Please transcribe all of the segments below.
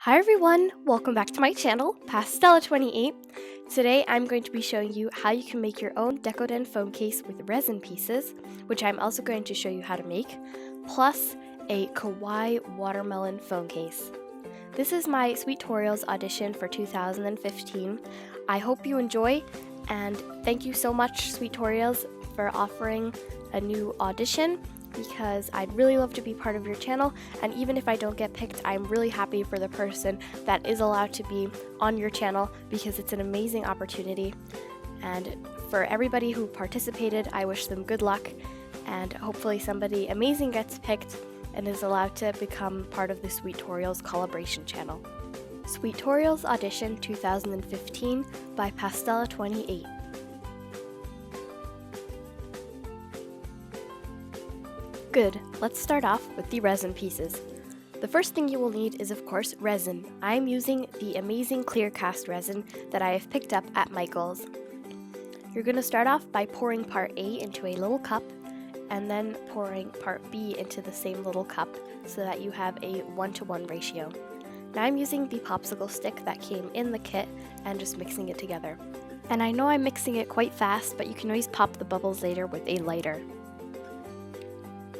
Hi everyone, welcome back to my channel, Pastella28. Today I'm going to be showing you how you can make your own decadent phone case with resin pieces, which I'm also going to show you how to make, plus a kawaii watermelon phone case. This is my Sweetorials Audition for 2015. I hope you enjoy, and thank you so much Sweetorials for offering a new audition, because I'd really love to be part of your channel, and even if I don't get picked, I'm really happy for the person that is allowed to be on your channel because it's an amazing opportunity. And for everybody who participated, I wish them good luck, and hopefully somebody amazing gets picked and is allowed to become part of the Sweetorials collaboration channel. Sweetorials Audition 2015 by Pastella28. Good, let's start off with the resin pieces. The first thing you will need is of course resin. I'm using the amazing clear cast resin that I have picked up at Michael's. You're going to start off by pouring part A into a little cup and then pouring part B into the same little cup so that you have a 1-to-1 ratio. Now I'm using the popsicle stick that came in the kit and just mixing it together. And I know I'm mixing it quite fast, but you can always pop the bubbles later with a lighter.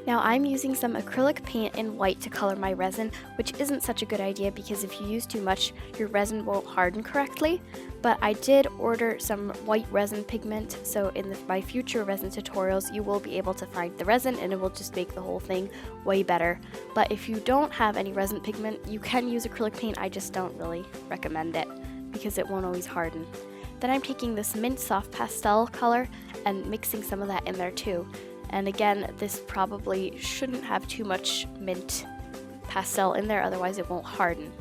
Now I'm using some acrylic paint in white to color my resin, which isn't such a good idea because if you use too much, your resin won't harden correctly. But I did order some white resin pigment, so in my future resin tutorials, you will be able to find the resin and it will just make the whole thing way better. But if you don't have any resin pigment, you can use acrylic paint. I just don't really recommend it because it won't always harden. Then I'm taking this mint soft pastel color and mixing some of that in there too. And again, this probably shouldn't have too much mint pastel in there, otherwise it won't harden.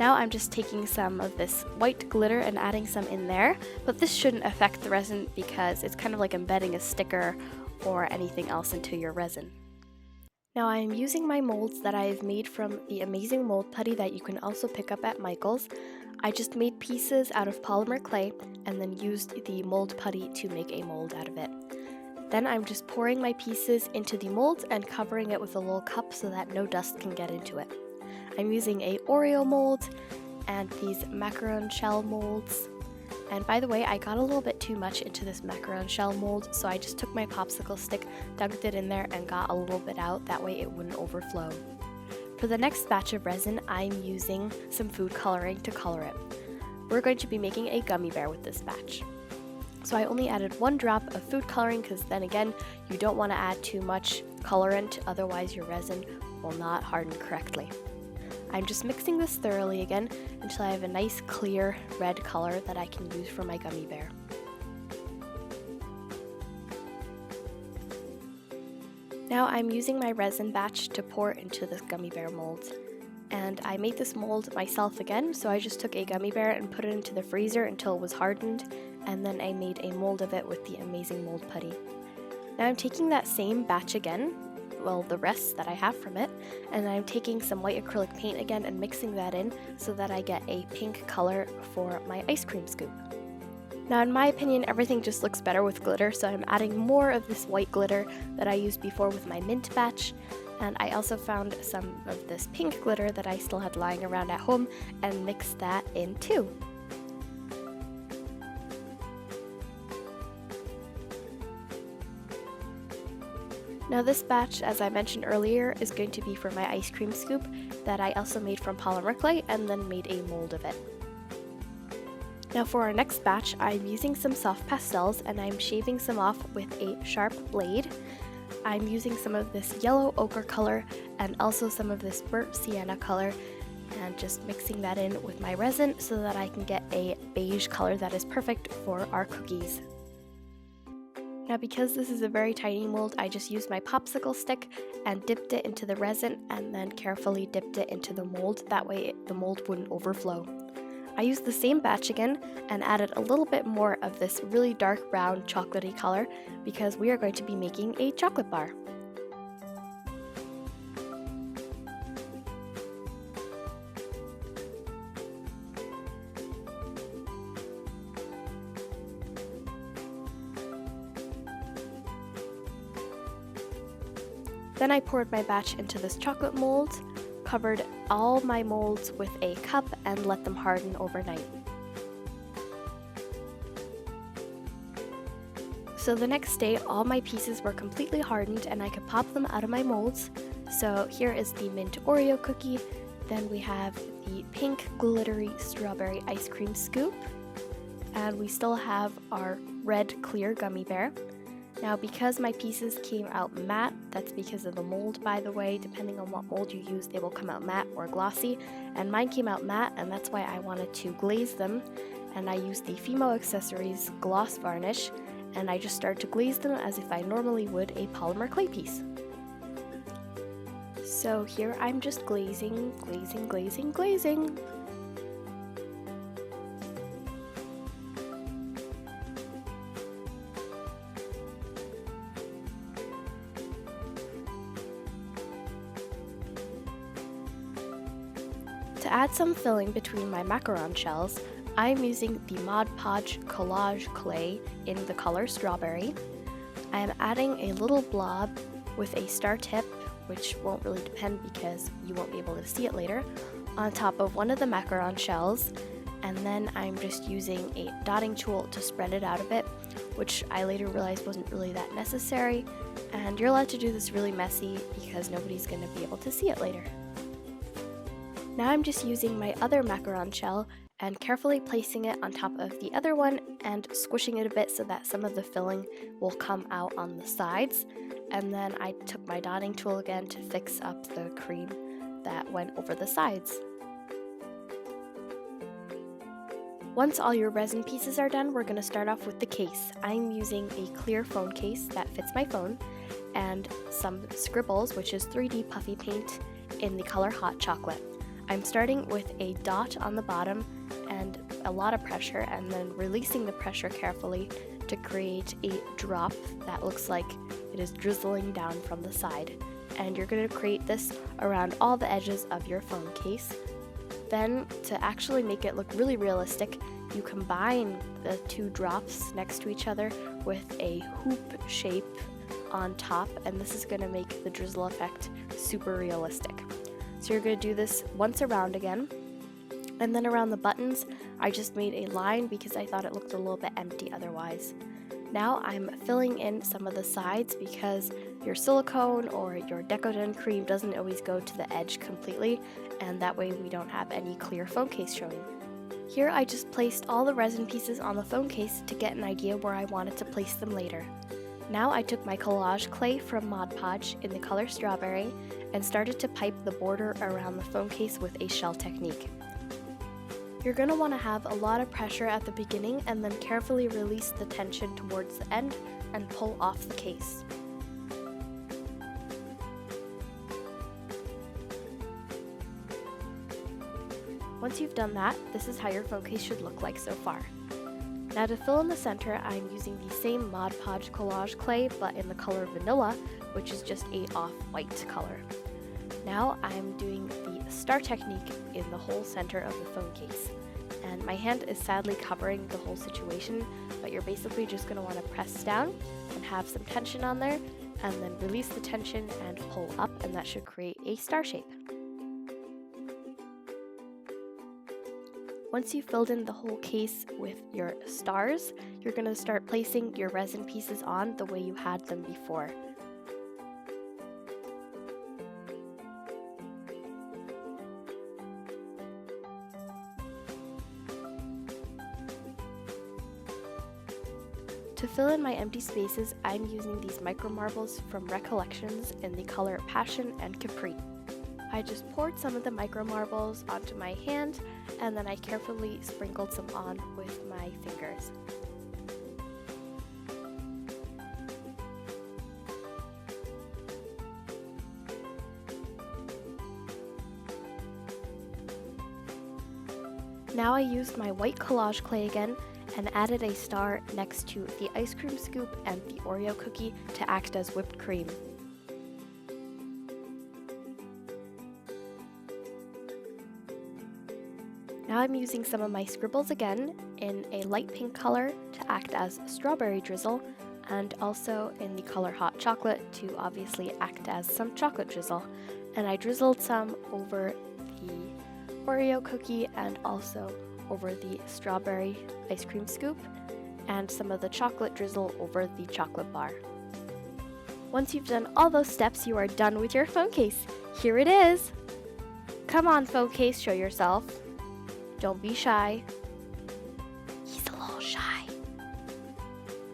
Now I'm just taking some of this white glitter and adding some in there, but this shouldn't affect the resin because it's kind of like embedding a sticker or anything else into your resin. Now I'm using my molds that I have made from the amazing mold putty that you can also pick up at Michael's. I just made pieces out of polymer clay and then used the mold putty to make a mold out of it. Then I'm just pouring my pieces into the mold and covering it with a little cup so that no dust can get into it. I'm using a Oreo mold and these macaron shell molds. And by the way, I got a little bit too much into this macaron shell mold, so I just took my popsicle stick, dunked it in there, and got a little bit out. That way it wouldn't overflow. For the next batch of resin, I'm using some food coloring to color it. We're going to be making a gummy bear with this batch. So I only added 1 drop of food coloring because then again, you don't want to add too much colorant, otherwise your resin will not harden correctly. I'm just mixing this thoroughly again until I have a nice clear red color that I can use for my gummy bear. Now I'm using my resin batch to pour into this gummy bear mold. And I made this mold myself again, so I just took a gummy bear and put it into the freezer until it was hardened, and then I made a mold of it with the amazing mold putty. Now I'm taking that same batch again, well, the rest that I have from it, and I'm taking some white acrylic paint again and mixing that in so that I get a pink color for my ice cream scoop. Now in my opinion, everything just looks better with glitter, so I'm adding more of this white glitter that I used before with my mint batch. And I also found some of this pink glitter that I still had lying around at home and mixed that in too. Now this batch, as I mentioned earlier, is going to be for my ice cream scoop that I also made from polymer clay and then made a mold of it. Now for our next batch, I'm using some soft pastels and I'm shaving some off with a sharp blade. I'm using some of this yellow ochre color and also some of this burnt sienna color and just mixing that in with my resin so that I can get a beige color that is perfect for our cookies. Now because this is a very tiny mold, I just used my popsicle stick and dipped it into the resin and then carefully dipped it into the mold, that way the mold wouldn't overflow. I used the same batch again and added a little bit more of this really dark brown chocolatey color because we are going to be making a chocolate bar. Then I poured my batch into this chocolate mold, covered all my molds with a cup and let them harden overnight. So the next day, all my pieces were completely hardened and I could pop them out of my molds. So here is the mint Oreo cookie. Then we have the pink glittery strawberry ice cream scoop. And we still have our red clear gummy bear. Now because my pieces came out matte, that's because of the mold, by the way. Depending on what mold you use, they will come out matte or glossy. And mine came out matte, and that's why I wanted to glaze them. And I used the Fimo Accessories gloss varnish, and I just started to glaze them as if I normally would a polymer clay piece. So here I'm just glazing. To add some filling between my macaron shells, I'm using the Mod Podge collage clay in the color strawberry. I am adding a little blob with a star tip, which won't really depend because you won't be able to see it later, on top of one of the macaron shells, and then I'm just using a dotting tool to spread it out a bit, which I later realized wasn't really that necessary, and you're allowed to do this really messy because nobody's going to be able to see it later. Now I'm just using my other macaron shell and carefully placing it on top of the other one and squishing it a bit so that some of the filling will come out on the sides. And then I took my dotting tool again to fix up the cream that went over the sides. Once all your resin pieces are done, we're going to start off with the case. I'm using a clear phone case that fits my phone and some scribbles, which is 3D puffy paint in the color Hot Chocolate. I'm starting with a dot on the bottom and a lot of pressure, and then releasing the pressure carefully to create a drop that looks like it is drizzling down from the side. And you're going to create this around all the edges of your phone case. Then, to actually make it look really realistic, you combine the two drops next to each other with a hoop shape on top, and this is going to make the drizzle effect super realistic. So you're going to do this once around again, and then around the buttons, I just made a line because I thought it looked a little bit empty otherwise. Now I'm filling in some of the sides because your silicone or your decadent cream doesn't always go to the edge completely, and that way we don't have any clear phone case showing. Here I just placed all the resin pieces on the phone case to get an idea where I wanted to place them later. Now I took my collage clay from Mod Podge in the color strawberry and started to pipe the border around the phone case with a shell technique. You're going to want to have a lot of pressure at the beginning and then carefully release the tension towards the end and pull off the case. Once you've done that, this is how your phone case should look like so far. Now to fill in the center, I'm using the same Mod Podge collage clay but in the color vanilla, which is just a off-white color. Now I'm doing the star technique in the whole center of the phone case. And my hand is sadly covering the whole situation, but you're basically just going to want to press down and have some tension on there, and then release the tension and pull up, and that should create a star shape. Once you've filled in the whole case with your stars, you're going to start placing your resin pieces on the way you had them before. To fill in my empty spaces, I'm using these micro marbles from Recollections in the color Passion and Capri. I just poured some of the micro marbles onto my hand, and then I carefully sprinkled some on with my fingers. Now I used my white collage clay again and added a star next to the ice cream scoop and the Oreo cookie to act as whipped cream. Now I'm using some of my scribbles again in a light pink color to act as strawberry drizzle, and also in the color Hot Chocolate to obviously act as some chocolate drizzle. And I drizzled some over Oreo cookie and also over the strawberry ice cream scoop, and some of the chocolate drizzle over the chocolate bar. Once you've done all those steps, you are done with your phone case. Here it is! Come on, phone case, show yourself. Don't be shy. He's a little shy.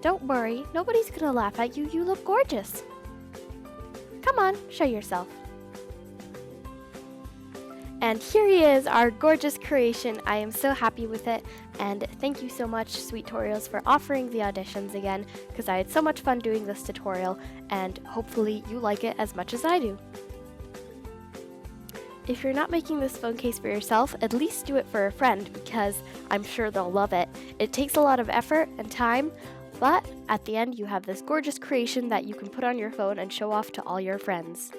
Don't worry, nobody's gonna laugh at you. You look gorgeous. Come on, show yourself. And here he is, our gorgeous creation. I am so happy with it, and thank you so much, Sweetorials, for offering the auditions again, because I had so much fun doing this tutorial, and hopefully you like it as much as I do. If you're not making this phone case for yourself, at least do it for a friend, because I'm sure they'll love it. It takes a lot of effort and time, but at the end you have this gorgeous creation that you can put on your phone and show off to all your friends.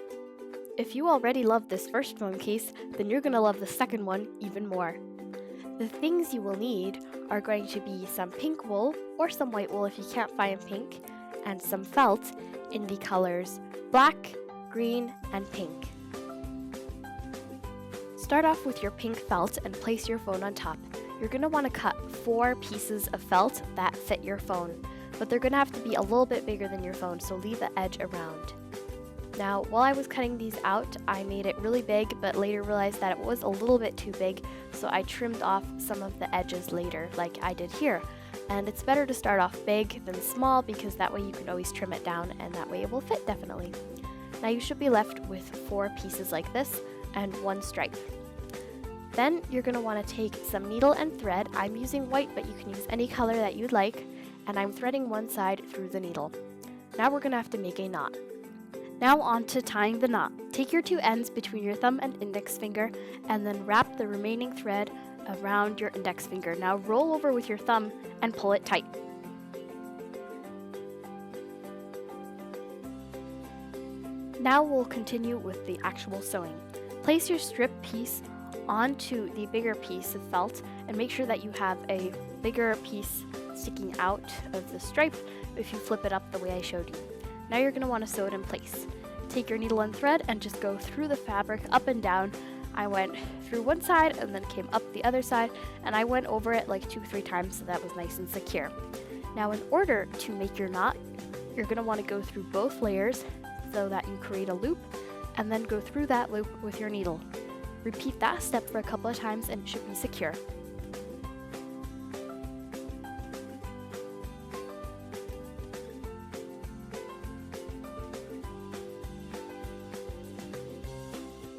If you already love this first phone case, then you're going to love the second one even more. The things you will need are going to be some pink wool, or some white wool if you can't find pink, and some felt in the colors black, green, and pink. Start off with your pink felt and place your phone on top. You're going to want to cut 4 pieces of felt that fit your phone, but they're going to have to be a little bit bigger than your phone, so leave the edge around. Now, while I was cutting these out, I made it really big, but later realized that it was a little bit too big, so I trimmed off some of the edges later, like I did here. And it's better to start off big than small, because that way you can always trim it down, and that way it will fit definitely. Now you should be left with 4 pieces like this, and 1 stripe. Then you're going to want to take some needle and thread. I'm using white, but you can use any color that you'd like, and I'm threading one side through the needle. Now we're going to have to make a knot. Now on to tying the knot. Take your 2 ends between your thumb and index finger, and then wrap the remaining thread around your index finger. Now roll over with your thumb and pull it tight. Now we'll continue with the actual sewing. Place your strip piece onto the bigger piece of felt, and make sure that you have a bigger piece sticking out of the stripe if you flip it up the way I showed you. Now you're going to want to sew it in place. Take your needle and thread and just go through the fabric up and down. I went through one side and then came up the other side, and I went over it like 2-3 times so that was nice and secure. Now in order to make your knot, you're going to want to go through both layers so that you create a loop, and then go through that loop with your needle. Repeat that step for a couple of times and it should be secure.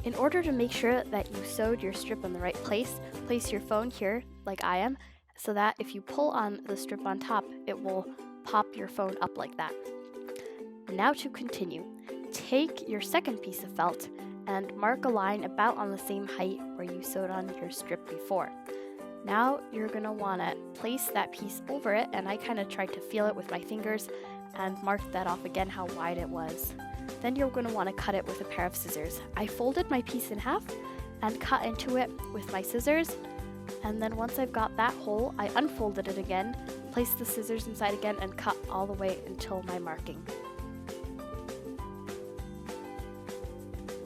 In order to make sure that you sewed your strip in the right place, place your phone here, like I am, so that if you pull on the strip on top, it will pop your phone up like that. Now to continue, take your second piece of felt and mark a line about on the same height where you sewed on your strip before. Now you're going to want to place that piece over it, and I kind of tried to feel it with my fingers and marked that off again how wide it was. Then you're going to want to cut it with a pair of scissors. I folded my piece in half and cut into it with my scissors, and then once I've got that hole, I unfolded it again, placed the scissors inside again, and cut all the way until my marking.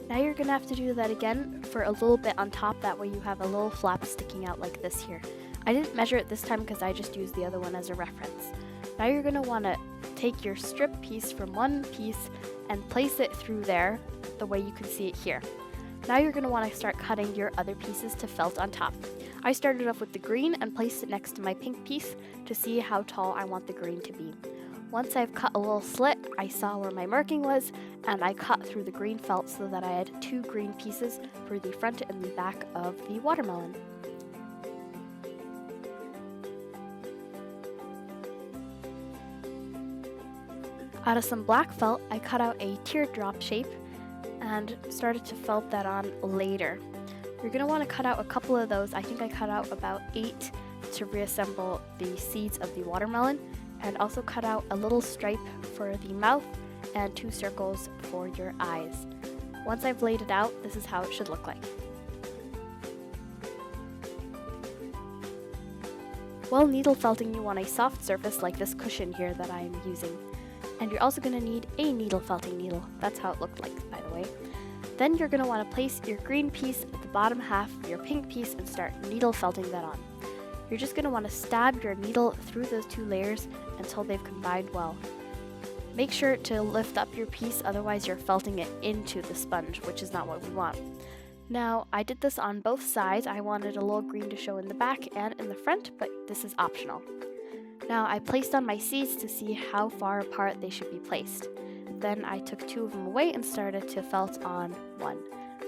Now you're going to have to do that again for a little bit on top, that way you have a little flap sticking out like this here. I didn't measure it this time because I just used the other one as a reference. Now you're going to want to take your strip piece from one piece and place it through there the way you can see it here. Now you're going to want to start cutting your other pieces to felt on top. I started off with the green and placed it next to my pink piece to see how tall I want the green to be. Once I've cut a little slit, I saw where my marking was, and I cut through the green felt so that I had 2 green pieces for the front and the back of the watermelon. Out of some black felt, I cut out a teardrop shape and started to felt that on later. You're going to want to cut out a couple of those. I think I cut out about 8 to reassemble the seeds of the watermelon, and also cut out a little stripe for the mouth and 2 circles for your eyes. Once I've laid it out, this is how it should look like. While needle felting, you want a soft surface like this cushion here that I am using. And you're also going to need a needle felting needle. That's how it looked like, by the way. Then you're going to want to place your green piece at the bottom half of your pink piece and start needle felting that on. You're just going to want to stab your needle through those two layers until they've combined well. Make sure to lift up your piece, otherwise you're felting it into the sponge, which is not what we want. Now, I did this on both sides. I wanted a little green to show in the back and in the front, but this is optional. Now, I placed on my seeds to see how far apart they should be placed. Then I took two of them away and started to felt on one.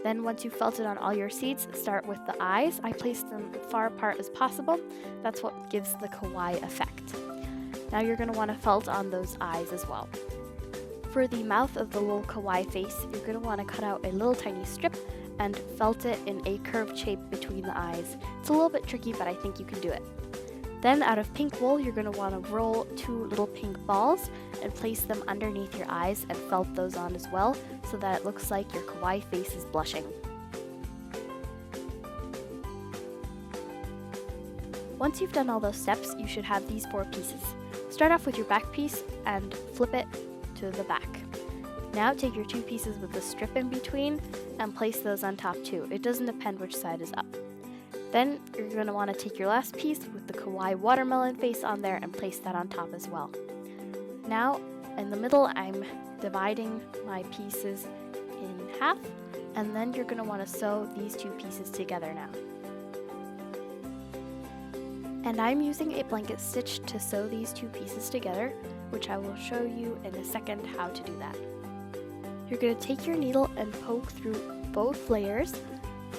Then once you've felted on all your seeds, start with the eyes. I placed them as far apart as possible. That's what gives the kawaii effect. Now you're going to want to felt on those eyes as well. For the mouth of the little kawaii face, you're going to want to cut out a little tiny strip and felt it in a curved shape between the eyes. It's a little bit tricky, but I think you can do it. Then out of pink wool, you're going to want to roll two little pink balls and place them underneath your eyes and felt those on as well, so that it looks like your kawaii face is blushing. Once you've done all those steps, you should have these 4 pieces. Start off with your back piece and flip it to the back. Now take your 2 pieces with the strip in between and place those on top too. It doesn't depend which side is up. Then you're going to want to take your last piece with the kawaii watermelon face on there and place that on top as well. Now in the middle, I'm dividing my pieces in half, and then you're going to want to sew these 2 pieces together now. And I'm using a blanket stitch to sew these 2 pieces together, which I will show you in a second how to do that. You're going to take your needle and poke through both layers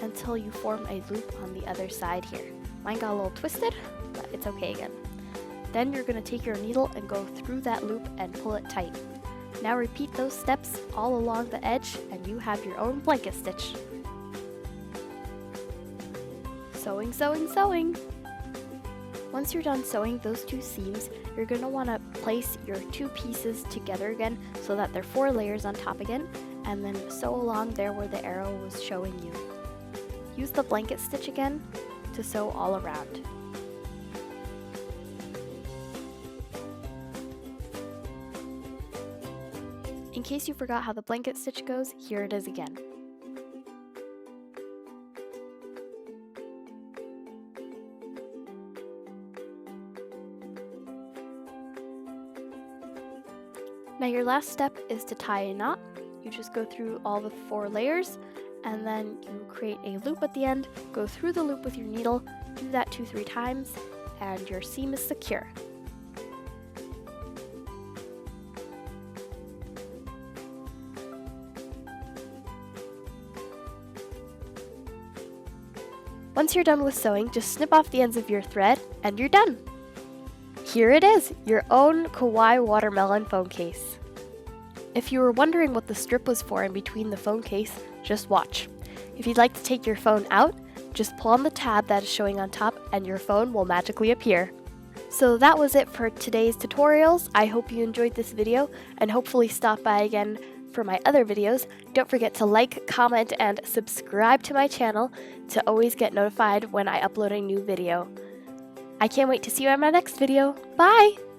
until you form a loop on the other side here. Mine got a little twisted, but it's okay again. Then you're going to take your needle and go through that loop and pull it tight. Now repeat those steps all along the edge and you have your own blanket stitch. Sewing, sewing, sewing! Once you're done sewing those 2 seams, you're going to want to place your 2 pieces together again so that they're 4 layers on top again, and then sew along there where the arrow was showing you. Use the blanket stitch again to sew all around. In case you forgot how the blanket stitch goes, here it is again. Now your last step is to tie a knot. You just go through all the 4 layers and then you create a loop at the end, go through the loop with your needle, do that 2-3 times, and your seam is secure. Once you're done with sewing, just snip off the ends of your thread and you're done! Here it is, your own kawaii watermelon phone case. If you were wondering what the strip was for in between the phone case, just watch. If you'd like to take your phone out, just pull on the tab that is showing on top and your phone will magically appear. So that was it for today's tutorials. I hope you enjoyed this video and hopefully stop by again for my other videos. Don't forget to like, comment, and subscribe to my channel to always get notified when I upload a new video. I can't wait to see you in my next video. Bye!